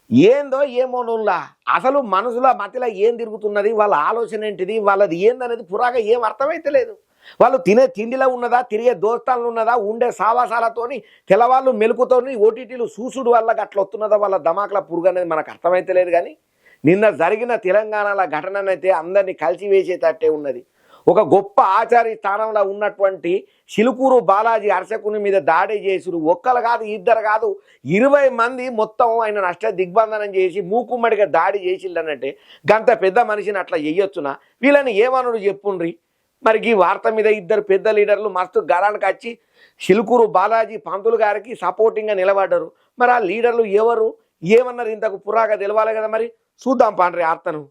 ఏందో ఏమోనుల్లా అసలు మనసులో మతిలో ఏం తిరుగుతున్నది, వాళ్ళ ఆలోచన ఏంటిది, వాళ్ళది ఏందనేది పురాగా ఏం అర్థమైతే లేదు. వాళ్ళు తినే తిండిలో ఉన్నదా, తిరిగే దోస్తాలు ఉన్నదా, ఉండే సావాసాలతోని తెల్లవాళ్ళు మెలుకుతోని ఓటీటీలు చూసుడు వల్ల అట్లా వస్తున్నదా వాళ్ళ దమాకుల పురుగు అనేది మనకు అర్థమైతే లేదు. కానీ నిన్న జరిగిన తెలంగాణలో ఘటననైతే అందరినీ కలిసివేసేటట్టే ఉన్నది. ఒక గొప్ప ఆచార్య స్థానంలో ఉన్నటువంటి చిలుకూరు బాలాజీ అర్చకుని మీద దాడి చేసుడు ఒక్కరు కాదు, ఇద్దరు కాదు, 20 మంది మొత్తం ఆయన నష్ట దిగ్బంధనం చేసి మూకుమ్మడిగా దాడి చేసిండనంటే గంత పెద్ద మనిషిని అట్లా చేయొచ్చునా? వీళ్ళని ఏమనుడు చెప్పుండ్రి. మరి ఈ వార్త మీద ఇద్దరు పెద్ద లీడర్లు మస్తు గరానికి వచ్చి చిలుకూరు బాలాజీ పంతులు గారికి సపోర్టింగ్గా నిలబడ్డారు. మరి ఆ లీడర్లు ఎవరు, ఏమన్నారు ఇంతకు పురాగా తెలవాలి కదా. మరి చూద్దాం పాండ్రి ఆర్తను.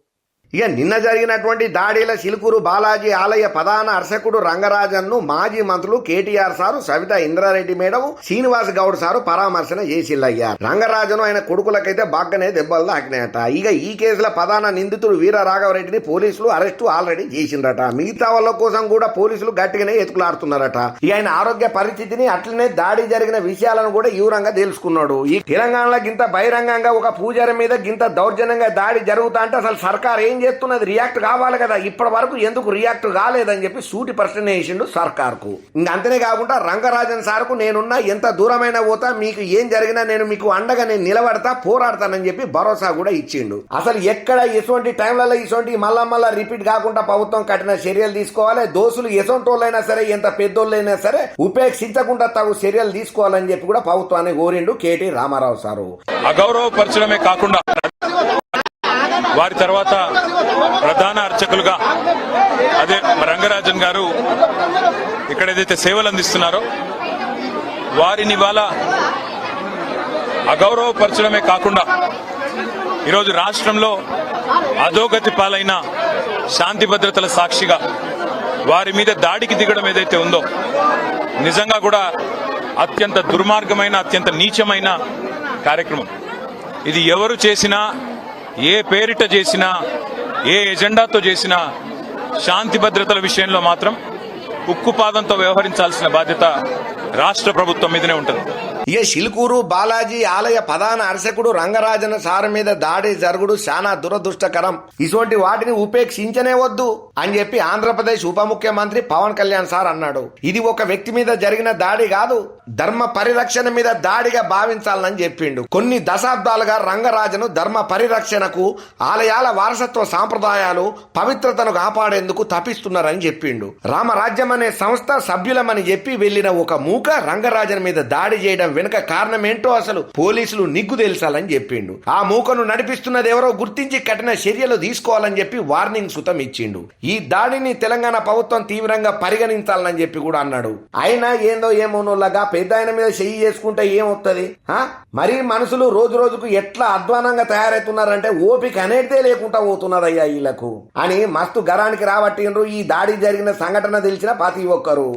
ఇక నిన్న జరిగినటువంటి దాడిలో చిలుకూరు బాలాజీ ఆలయ ప్రధాన అర్చకుడు రంగరాజన్ను మాజీ మంత్రులు KTR sir, Savitha Indra Reddy madam, Srinivas Goud sir పరామర్శన చేసిల్లయ్యా. రంగరాజను ఆయన కొడుకులకైతే బాగానే దెబ్బలు తాకినాయట. ఇక ఈ కేసులో ప్రధాన నిందితుడు వీర రాఘవరెడ్డిని పోలీసులు అరెస్టు ఆల్రెడీ చేసిండ్రట. మిగతా వాళ్ళ కోసం కూడా పోలీసులు గట్టిగానే ఎతుకులాడుతున్నారట. ఇక ఆయన ఆరోగ్య పరిస్థితిని అట్లనే దాడి జరిగిన విషయాలను కూడా వివరంగా తెలుసుకున్నాడు. ఈ తెలంగాణలో గింత బహిరంగంగా ఒక పూజారి మీద గింత దౌర్జన్యంగా దాడి జరుగుతా అంటే అసలు సర్కార్ ఏం చేస్తున్నది, రియాక్ట్ కావాలి కదా. ఇప్పటి వరకు ఎందుకు రియాక్ట్ కాలేదని చెప్పి సూటి ప్రశ్న వేసిండు సర్కార్కు. ఇంక అంతనే కాకుండా రంగరాజన్ సార్కు నేనున్నా, ఎంత దూరమైనా పోతా, మీకు ఏం జరిగినా నేను మీకు అండగా నేను నిలబడతా, పోరాడతానని చెప్పి భరోసా కూడా ఇచ్చిండు. అసలు ఎక్కడ ఎటువంటి టైంలలో ఇటువంటి మళ్ళా రిపీట్ కాకుండా ప్రభుత్వం కఠిన చర్యలు తీసుకోవాలి. దోషులు ఎసొంటోళ్ళైనా సరే, ఎంత పెద్దోళ్ళైనా సరే ఉపేక్షించకుండా తగు చర్యలు తీసుకోవాలని చెప్పి కూడా ప్రభుత్వాన్ని కోరిండు కేటీ రామారావు సారు. అగౌరవపరచడమే కాకుండా వారి తర్వాత ప్రధాన అర్చకులుగా అదే రంగరాజన్ గారు ఇక్కడ ఏదైతే సేవలు అందిస్తున్నారో వారిని ఇవాళ అగౌరవపరచడమే కాకుండా ఈరోజు రాష్ట్రంలో అధోగతి పాలైన శాంతి భద్రతల సాక్షిగా వారి మీద దాడికి దిగడం ఏదైతే ఉందో నిజంగా కూడా అత్యంత దుర్మార్గమైన, అత్యంత నీచమైన కార్యక్రమం. ఇది ఎవరు చేసినా, ఏ పేరిట చేసినా, ఏ ఎజెండాతో చేసినా శాంతి భద్రతల విషయంలో మాత్రం ఉక్కుపాదంతో వ్యవహరించాల్సిన బాధ్యత రాష్ట్ర ప్రభుత్వం మీదనే ఉంటుంది. ఇక చిలుకూరు బాలాజీ ఆలయ ప్రధాన అర్చకుడు రంగరాజన సారు మీద దాడి జరుగుడు చాలా దురదృష్టకరం. ఇటువంటి వాటిని ఉపేక్షించనే వద్దు అని చెప్పి ఆంధ్రప్రదేశ్ ఉప ముఖ్యమంత్రి పవన్ కళ్యాణ్ సార్ అన్నాడు. ఇది ఒక వ్యక్తి మీద జరిగిన దాడి కాదు, ధర్మ పరిరక్షణ మీద దాడిగా భావించాలని చెప్పిండు. కొన్ని దశాబ్దాలుగా రంగరాజను ధర్మ పరిరక్షణకు, ఆలయాల వారసత్వ సాంప్రదాయాలు, పవిత్రతను కాపాడేందుకు తప్పిస్తున్నారని చెప్పిండు. రామరాజ్యం అనే సంస్థ సభ్యులమని చెప్పి వెళ్లిన ఒక మూక రంగరాజన్ మీద దాడి చేయడం వెనుక కారణం ఏంటో అసలు పోలీసులు నిగ్గు తెలుసాలని చెప్పిండు. ఆ మూకను నడిపిస్తున్నది ఎవరో గుర్తించి కఠిన చర్యలు తీసుకోవాలని చెప్పి వార్నింగ్ సుతం ఇచ్చిండు. ఈ దాడిని తెలంగాణ ప్రభుత్వం తీవ్రంగా పరిగణించాలని చెప్పి కూడా అన్నాడు. అయినా ఏందో ఏమోనోలాగా పెద్ద ఆయన మీద చెయ్యి చేసుకుంటే ఏమవుతుంది? మరీ మనుషులు రోజు రోజుకు ఎట్లా అధ్వానంగా తయారవుతున్నారంటే ఓపిక అనేటిదే లేకుండా పోతున్నదయ్యా వీళ్లకు అని మస్తు గరానికి రాబట్టిండ్రు ఈ దాడి జరిగిన సంఘటన తెలిసిన ప్రతి ఒక్కరు.